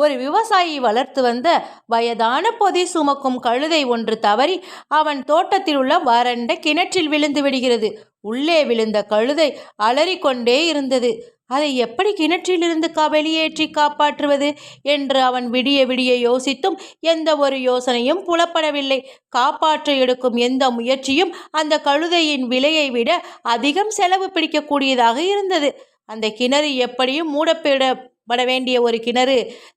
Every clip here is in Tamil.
ஒரு விவசாயி வளர்த்து வந்த வயதான பொதி சுமக்கும் கழுதை ஒன்று தவறி அவன் தோட்டத்தில் உள்ள வறண்ட கிணற்றில் விழுந்து விடுகிறது. உள்ளே விழுந்த கழுதை அலறிக்கொண்டே இருந்தது. அதை எப்படி கிணற்றிலிருந்து வெளியேற்றி காப்பாற்றுவது என்று அவன் விடிய விடிய யோசித்தும் எந்த ஒரு யோசனையும் புலப்படவில்லை. காப்பாற்ற எடுக்கும் எந்த முயற்சியும் அந்த கழுதையின் விலையை விட அதிகம் செலவு பிடிக்கக்கூடியதாக இருந்தது. அந்த கிணறு எப்படியும் மூடப்பட வேண்டிய ஒரு கிணறு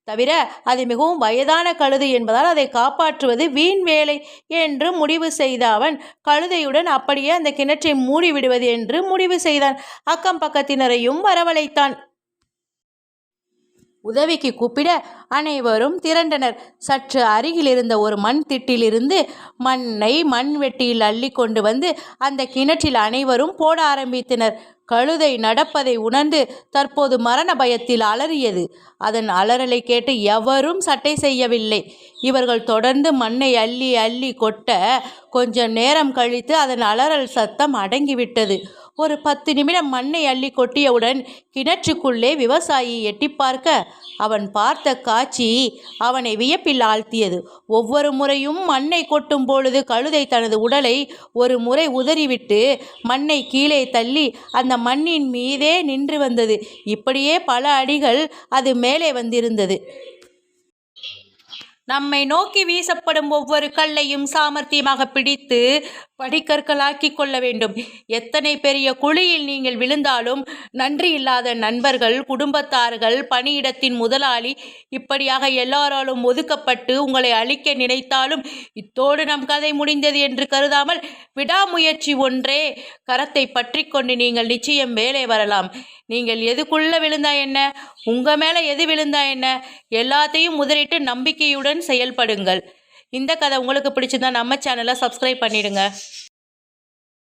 தவிர அது மிகவும் வயதான கழுதை என்பதால் அதை காப்பாற்றுவது வீண் வேலை என்று முடிவு செய்த அவன் கழுதையுடன் அப்படியே அந்த கிணற்றை மூடிவிடுவது என்று முடிவு செய்தான். அக்கம் பக்கத்தினரையும் வரவழைத்தான். உதவிக்கு கூப்பிட அனைவரும் திரண்டனர். சற்று அருகில் இருந்த ஒரு மண் திட்டிலிருந்து மண்ணை மண்வெட்டியில் அள்ளி கொண்டு வந்து அந்த கிணற்றில் அனைவரும் போட ஆரம்பித்தனர். கழுதை நடப்பதை உணர்ந்து தற்போது மரண பயத்தில் அலறியது. அதன் அலறலை கேட்டு எவரும் சட்டை செய்யவில்லை. இவர்கள் தொடர்ந்து மண்ணை அள்ளி அள்ளி கொட்ட கொஞ்ச நேரம் கழித்து அதன் அலறல் சத்தம் அடங்கிவிட்டது. ஒரு 10 நிமிடம் மண்ணை அள்ளி கொட்டியவுடன் கிணற்றுக்குள்ளே விவசாயி எட்டி பார்க்க அவன் பார்த்த காட்சி அவனை வியப்பில் ஆழ்த்தியது. ஒவ்வொரு முறையும் மண்ணை கொட்டும் பொழுது கழுதை தனது உடலை ஒரு முறை உதறிவிட்டு மண்ணை கீழே தள்ளி அந்த மண்ணின் மீதே நின்று வந்தது. இப்படியே பல அடிகள் அது மேலே வந்திருந்தது. நம்மை நோக்கி வீசப்படும் ஒவ்வொரு கல்லையும் சாமர்த்தியமாக பிடித்து படிக்கற்களாக்கி கொள்ள வேண்டும். எத்தனை பெரிய குழியில் நீங்கள் விழுந்தாலும் நன்றி இல்லாத நண்பர்கள், குடும்பத்தார்கள், பணியிடத்தின் முதலாளி இப்படியாக எல்லாராலும் ஒதுக்கப்பட்டு உங்களை அழிக்க நினைத்தாலும் இத்தோடு நம் கதை முடிந்தது என்று கருதாமல் விடாமுயற்சி ஒன்றே கரத்தை பற்றி கொண்டு நீங்கள் நிச்சயம் மேலே வரலாம். நீங்கள் எதுக்குள்ள விழுந்தா என்ன, உங்க மேல எது விழுந்தா என்ன, எல்லாத்தையும் முதலிட்டு நம்பிக்கையுடன் செயல்படுங்கள். இந்த கதை உங்களுக்கு பிடிச்சிருந்தா நம்ம சேனலை சப்ஸ்கிரைப் பண்ணிடுங்க.